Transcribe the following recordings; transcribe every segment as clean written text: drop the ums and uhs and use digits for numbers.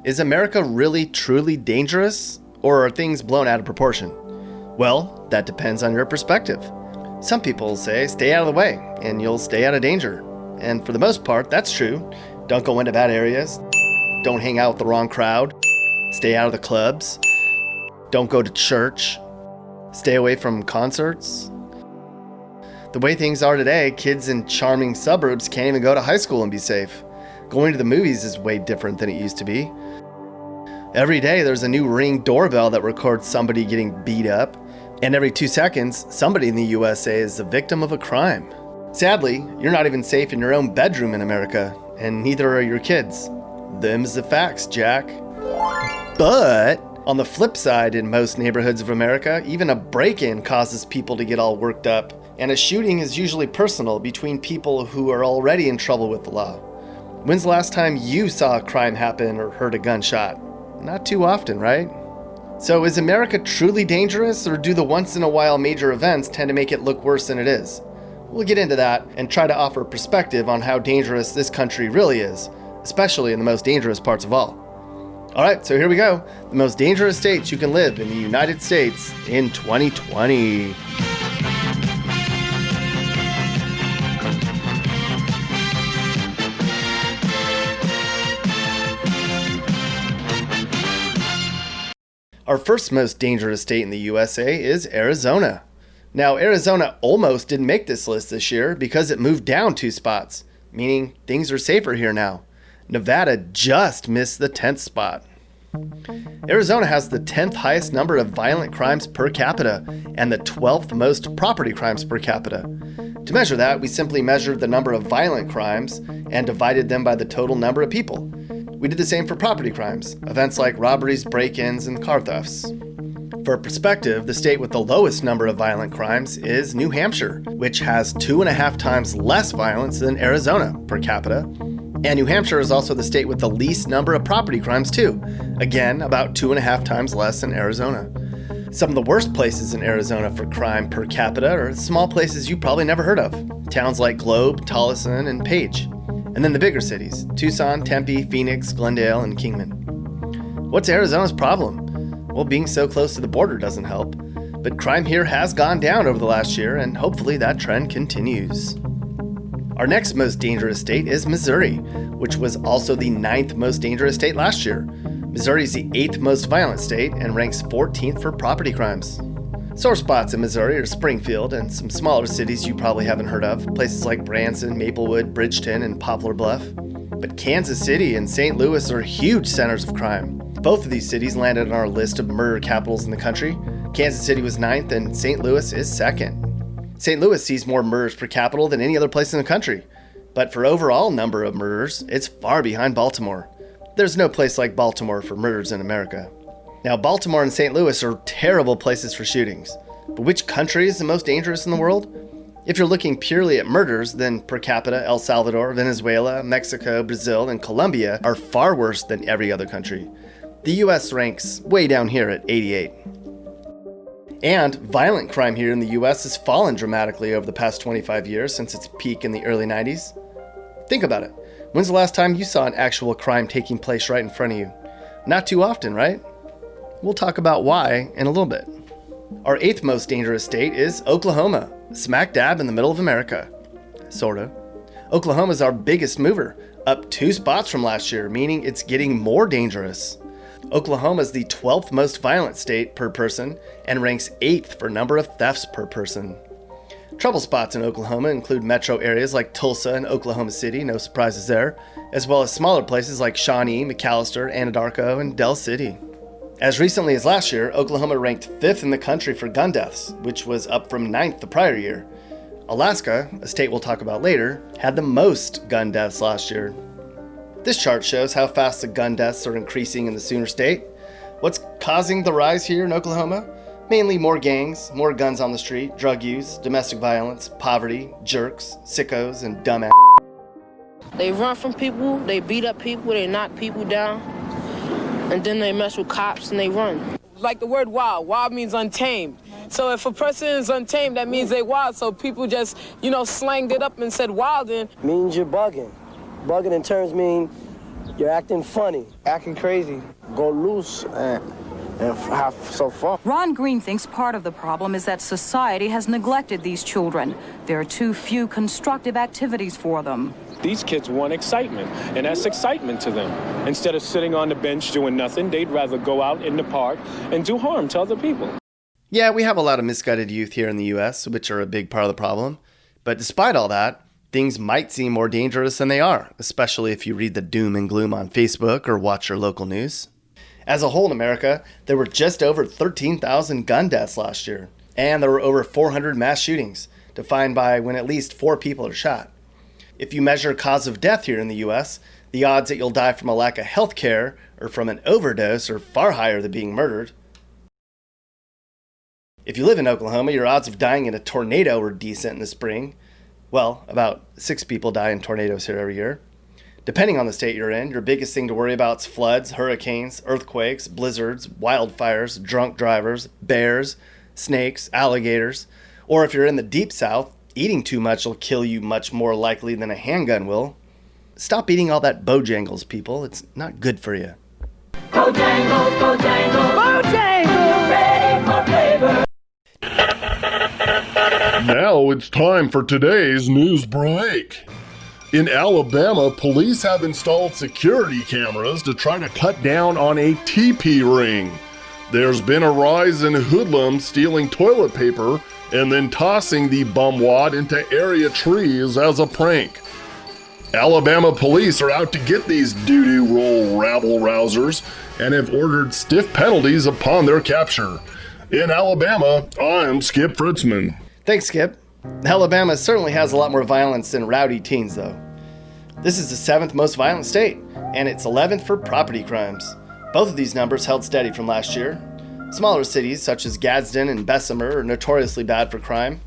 Is America really truly dangerous, or are things blown out of proportion? Well, that depends on your perspective. Some people say stay out of the way and you'll stay out of danger. And for the most part, that's true. Don't go into bad areas. Don't hang out with the wrong crowd. Stay out of the clubs. Don't go to church. Stay away from concerts. The way things are today, kids in charming suburbs can't even go to high school and be safe. Going to the movies is way different than it used to be. Every day there's a new Ring doorbell that records somebody getting beat up, and every 2 seconds, somebody in the USA is the victim of a crime. Sadly, you're not even safe in your own bedroom in America, and neither are your kids. Them's the facts, Jack. But on the flip side, in most neighborhoods of America, even a break-in causes people to get all worked up, and a shooting is usually personal between people who are already in trouble with the law. When's the last time you saw a crime happen or heard a gunshot? Not too often, right? So is America truly dangerous, or do the once-in-a-while major events tend to make it look worse than it is? We'll get into that and try to offer perspective on how dangerous this country really is, especially in the most dangerous parts of all. Alright, so here we go. The most dangerous states you can live in the United States in 2020. Our first most dangerous state in the USA is Arizona. Now, Arizona almost didn't make this list this year because it moved down 2 spots, meaning things are safer here now. Nevada just missed the 10th spot. Arizona has the 10th highest number of violent crimes per capita and the 12th most property crimes per capita. To measure that, we simply measured the number of violent crimes and divided them by the total number of people. We did the same for property crimes, events like robberies, break-ins, and car thefts. For perspective, the state with the lowest number of violent crimes is New Hampshire, which has 2.5 times less violence than Arizona per capita. And New Hampshire is also the state with the least number of property crimes too. Again, about 2.5 times less than Arizona. Some of the worst places in Arizona for crime per capita are small places you probably never heard of. Towns like Globe, Tolleson, and Page. And then the bigger cities, Tucson, Tempe, Phoenix, Glendale, and Kingman. What's Arizona's problem? Well, being so close to the border doesn't help. But crime here has gone down over the last year, and hopefully that trend continues. Our next most dangerous state is Missouri, which was also the 9th most dangerous state last year. Missouri is the 8th most violent state and ranks 14th for property crimes. Sore spots in Missouri are Springfield and some smaller cities you probably haven't heard of, places like Branson, Maplewood, Bridgeton, and Poplar Bluff. But Kansas City and St. Louis are huge centers of crime. Both of these cities landed on our list of murder capitals in the country. Kansas City was 9th and St. Louis is 2nd. St. Louis sees more murders per capita than any other place in the country. But for overall number of murders, it's far behind Baltimore. There's no place like Baltimore for murders in America. Now, Baltimore and St. Louis are terrible places for shootings. But which country is the most dangerous in the world? If you're looking purely at murders, then per capita, El Salvador, Venezuela, Mexico, Brazil, and Colombia are far worse than every other country. The US ranks way down here at 88. And violent crime here in the US has fallen dramatically over the past 25 years since its peak in the early 90s. Think about it. When's the last time you saw an actual crime taking place right in front of you? Not too often, right? We'll talk about why in a little bit. Our 8th most dangerous state is Oklahoma, smack dab in the middle of America. Sorta. Oklahoma is our biggest mover, up 2 spots from last year, meaning it's getting more dangerous. Oklahoma is the 12th most violent state per person and ranks 8th for number of thefts per person. Trouble spots in Oklahoma include metro areas like Tulsa and Oklahoma City, no surprises there, as well as smaller places like Shawnee, McAlester, Anadarko, and Del City. As recently as last year, Oklahoma ranked 5th in the country for gun deaths, which was up from 9th the prior year. Alaska, a state we'll talk about later, had the most gun deaths last year. This chart shows how fast the gun deaths are increasing in the Sooner State. What's causing the rise here in Oklahoma? Mainly more gangs, more guns on the street, drug use, domestic violence, poverty, jerks, sickos, and dumbass. They run from people, they beat up people, they knock people down, and then they mess with cops and they run. Like the word wild, wild means untamed. So if a person is untamed, that means they wild. So people just, slanged it up and said wildin'. Means you're bugging. Bugging in terms mean You're acting funny, acting crazy. Go loose and have some fun. Ron Green thinks part of the problem is that society has neglected these children. There are too few constructive activities for them. These kids want excitement, and that's excitement to them. Instead of sitting on the bench doing nothing, they'd rather go out in the park and do harm to other people. Yeah, we have a lot of misguided youth here in the US, which are a big part of the problem. But despite all that, things might seem more dangerous than they are, especially if you read the doom and gloom on Facebook or watch your local news. As a whole in America, there were just over 13,000 gun deaths last year, and there were over 400 mass shootings, defined by when at least 4 people are shot. If you measure cause of death here in the US, the odds that you'll die from a lack of health care or from an overdose are far higher than being murdered. If you live in Oklahoma, your odds of dying in a tornado were decent in the spring. Well, about 6 people die in tornadoes here every year. Depending on the state you're in, your biggest thing to worry about is floods, hurricanes, earthquakes, blizzards, wildfires, drunk drivers, bears, snakes, alligators. Or if you're in the deep south, eating too much will kill you much more likely than a handgun will. Stop eating all that Bojangles, people. It's not good for you. Bojangles, Bojangles, Bojangles, ready for flavor. Now it's time for today's news break. In Alabama, police have installed security cameras to try to cut down on a teepee ring. There's been a rise in hoodlums stealing toilet paper and then tossing the bumwad into area trees as a prank. Alabama police are out to get these doo-doo roll rabble-rousers and have ordered stiff penalties upon their capture. In Alabama, I'm Skip Fritzman. Thanks, Skip. Alabama certainly has a lot more violence than rowdy teens, though. This is the 7th most violent state, and it's 11th for property crimes. Both of these numbers held steady from last year. Smaller cities, such as Gadsden and Bessemer, are notoriously bad for crime.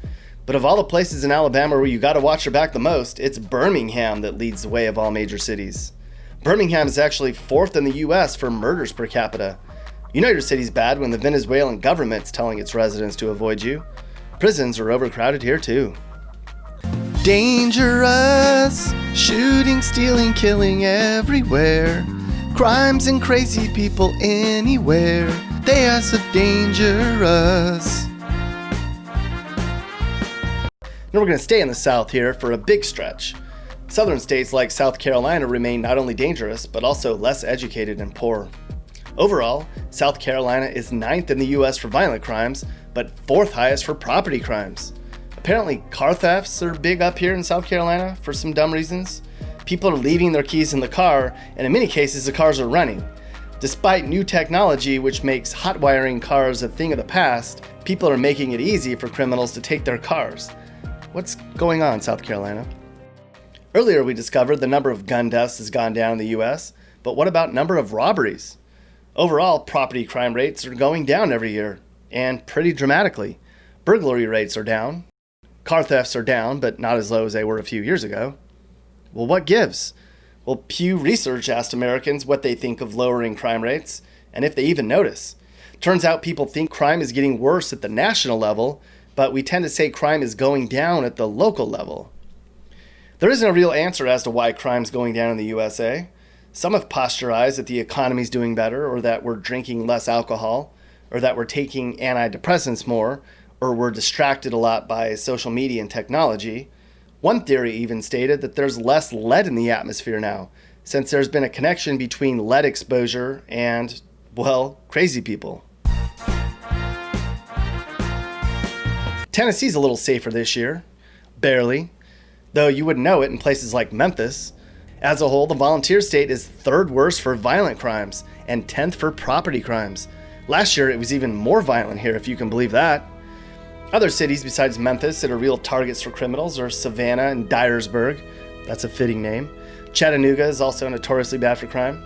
But of all the places in Alabama where you gotta watch your back the most, it's Birmingham that leads the way of all major cities. Birmingham is actually 4th in the US for murders per capita. You know your city's bad when the Venezuelan government's telling its residents to avoid you. Prisons are overcrowded here too. Dangerous, shooting, stealing, killing everywhere. Crimes and crazy people anywhere. They are so dangerous. Now we're going to stay in the South here for a big stretch. Southern states like South Carolina remain not only dangerous, but also less educated and poor. Overall, South Carolina is 9th in the US for violent crimes, but 4th highest for property crimes. Apparently, car thefts are big up here in South Carolina for some dumb reasons. People are leaving their keys in the car, and in many cases, the cars are running. Despite new technology which makes hot wiring cars a thing of the past, people are making it easy for criminals to take their cars. What's going on, South Carolina? Earlier, we discovered the number of gun deaths has gone down in the US, but what about number of robberies? Overall, property crime rates are going down every year, and pretty dramatically. Burglary rates are down. Car thefts are down, but not as low as they were a few years ago. Well, what gives? Well, Pew Research asked Americans what they think of lowering crime rates, and if they even notice. Turns out people think crime is getting worse at the national level, but we tend to say crime is going down at the local level. There isn't a real answer as to why crime's going down in the USA. Some have posturized that the economy's doing better, or that we're drinking less alcohol, or that we're taking antidepressants more, or we're distracted a lot by social media and technology. One theory even stated that there's less lead in the atmosphere now, since there's been a connection between lead exposure and, well, crazy people. Tennessee's a little safer this year. Barely. Though you wouldn't know it in places like Memphis. As a whole, the volunteer state is 3rd worst for violent crimes and 10th for property crimes. Last year, it was even more violent here, if you can believe that. Other cities besides Memphis that are real targets for criminals are Savannah and Dyersburg. That's a fitting name. Chattanooga is also notoriously bad for crime.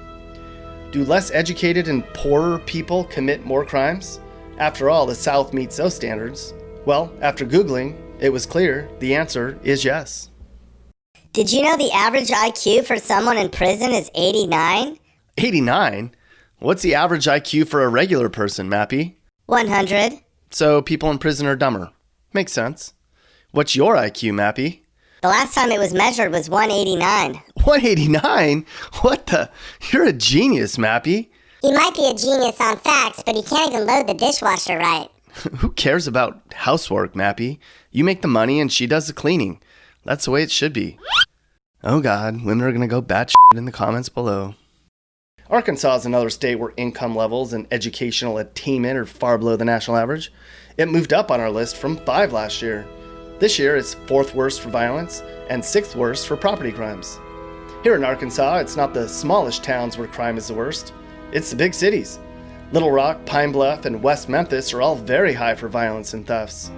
Do less educated and poorer people commit more crimes? After all, the South meets those standards. Well, after Googling, it was clear the answer is yes. Did you know the average IQ for someone in prison is 89? 89? What's the average IQ for a regular person, Mappy? 100. So people in prison are dumber. Makes sense. What's your IQ, Mappy? The last time it was measured was 189. 189? What the? You're a genius, Mappy. He might be a genius on facts, but he can't even load the dishwasher right. Who cares about housework, Mappy? You make the money and she does the cleaning. That's the way it should be. Oh God, women are gonna go batshit in the comments below. Arkansas is another state where income levels and educational attainment are far below the national average. It moved up on our list from 5 last year. This year it's 4th worst for violence and 6th worst for property crimes. Here in Arkansas, it's not the smallish towns where crime is the worst. It's the big cities. Little Rock, Pine Bluff, and West Memphis are all very high for violence and thefts.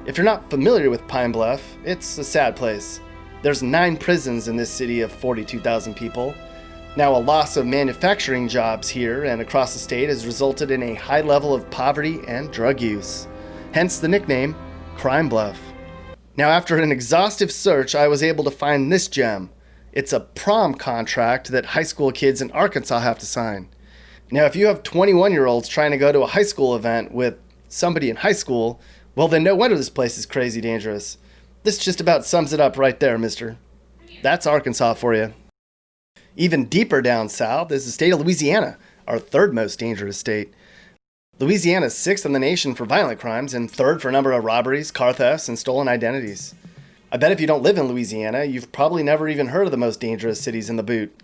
If you're not familiar with Pine Bluff, it's a sad place. There's 9 prisons in this city of 42,000 people. Now, a loss of manufacturing jobs here and across the state has resulted in a high level of poverty and drug use. Hence the nickname, Crime Bluff. Now, after an exhaustive search, I was able to find this gem. It's a prom contract that high school kids in Arkansas have to sign. Now, if you have 21-year-olds trying to go to a high school event with somebody in high school, well, then no wonder this place is crazy dangerous. This just about sums it up right there, mister. That's Arkansas for you. Even deeper down south is the state of Louisiana, our 3rd most dangerous state. Louisiana is 6th in the nation for violent crimes and 3rd for number of robberies, car thefts, and stolen identities. I bet if you don't live in Louisiana, you've probably never even heard of the most dangerous cities in the boot.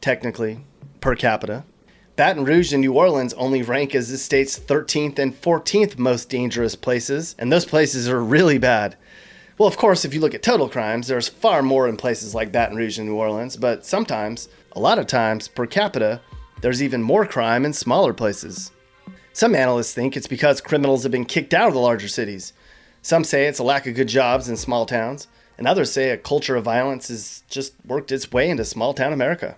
Technically, per capita. Baton Rouge and New Orleans only rank as the state's 13th and 14th most dangerous places, and those places are really bad. Well, of course, if you look at total crimes, there's far more in places like Baton Rouge and New Orleans, but sometimes, a lot of times, per capita, there's even more crime in smaller places. Some analysts think it's because criminals have been kicked out of the larger cities. Some say it's a lack of good jobs in small towns, and others say a culture of violence has just worked its way into small town America.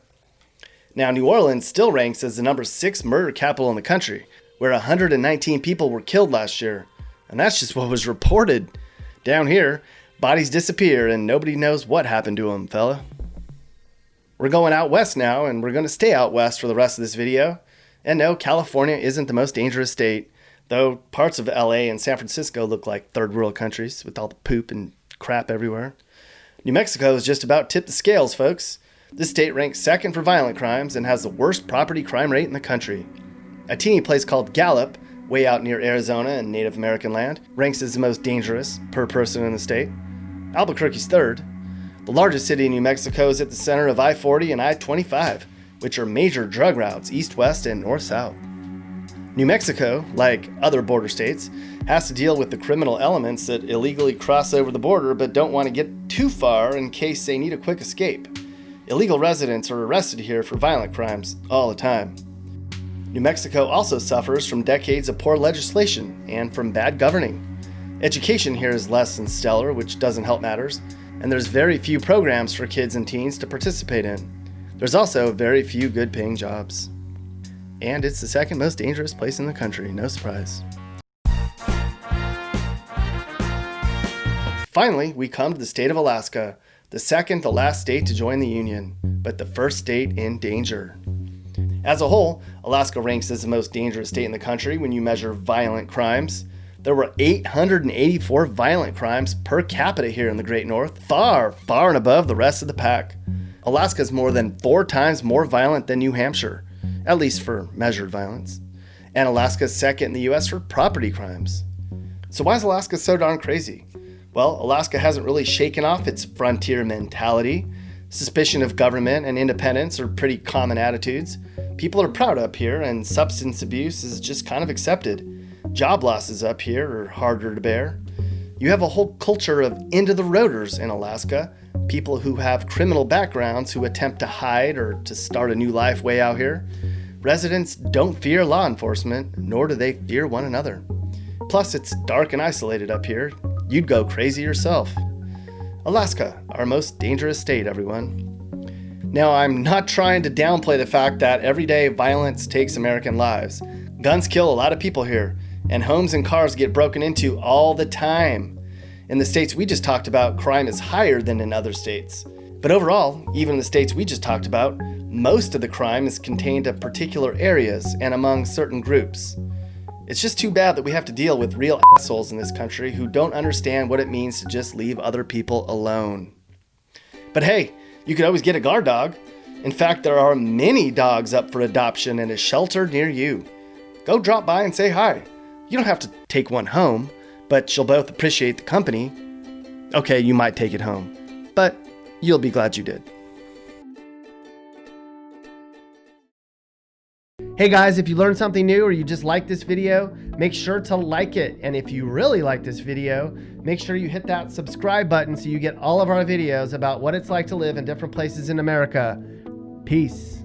Now, New Orleans still ranks as the number 6 murder capital in the country, where 119 people were killed last year. And that's just what was reported. Down here, bodies disappear and nobody knows what happened to them, fella. We're going out west now, and we're going to stay out west for the rest of this video. And no, California isn't the most dangerous state, though parts of LA and San Francisco look like third world countries with all the poop and crap everywhere. New Mexico has just about tipped the scales, folks. This state ranks 2nd for violent crimes and has the worst property crime rate in the country. A teeny place called Gallup, way out near Arizona and Native American land, ranks as the most dangerous per person in the state. Albuquerque's 3rd. The largest city in New Mexico is at the center of I-40 and I-25, which are major drug routes east-west and north-south. New Mexico, like other border states, has to deal with the criminal elements that illegally cross over the border but don't want to get too far in case they need a quick escape. Illegal residents are arrested here for violent crimes all the time. New Mexico also suffers from decades of poor legislation and from bad governing. Education here is less than stellar, which doesn't help matters, and there's very few programs for kids and teens to participate in. There's also very few good-paying jobs. And it's the 2nd most dangerous place in the country, no surprise. Finally, we come to the state of Alaska, the 2nd to last state to join the Union, but the 1st state in danger. As a whole, Alaska ranks as the most dangerous state in the country when you measure violent crimes. There were 884 violent crimes per capita here in the Great North, far, far and above the rest of the pack. Alaska is more than 4 times more violent than New Hampshire, at least for measured violence. And Alaska is 2nd in the US for property crimes. So why is Alaska so darn crazy? Well, Alaska hasn't really shaken off its frontier mentality. Suspicion of government and independence are pretty common attitudes. People are proud up here, and substance abuse is just kind of accepted. Job losses up here are harder to bear. You have a whole culture of into the roaders in Alaska, people who have criminal backgrounds who attempt to hide or to start a new life way out here. Residents don't fear law enforcement, nor do they fear one another. Plus, it's dark and isolated up here. You'd go crazy yourself. Alaska, our most dangerous state, everyone. Now, I'm not trying to downplay the fact that everyday violence takes American lives. Guns kill a lot of people here, and homes and cars get broken into all the time. In the states we just talked about, crime is higher than in other states. But overall, even in the states we just talked about, most of the crime is contained to particular areas and among certain groups. It's just too bad that we have to deal with real assholes in this country who don't understand what it means to just leave other people alone. But hey, you could always get a guard dog. In fact, there are many dogs up for adoption in a shelter near you. Go drop by and say hi. You don't have to take one home, but you'll both appreciate the company. Okay, you might take it home, but you'll be glad you did. Hey guys, if you learned something new or you just like this video, make sure to like it. And if you really like this video, make sure you hit that subscribe button so you get all of our videos about what it's like to live in different places in America. Peace.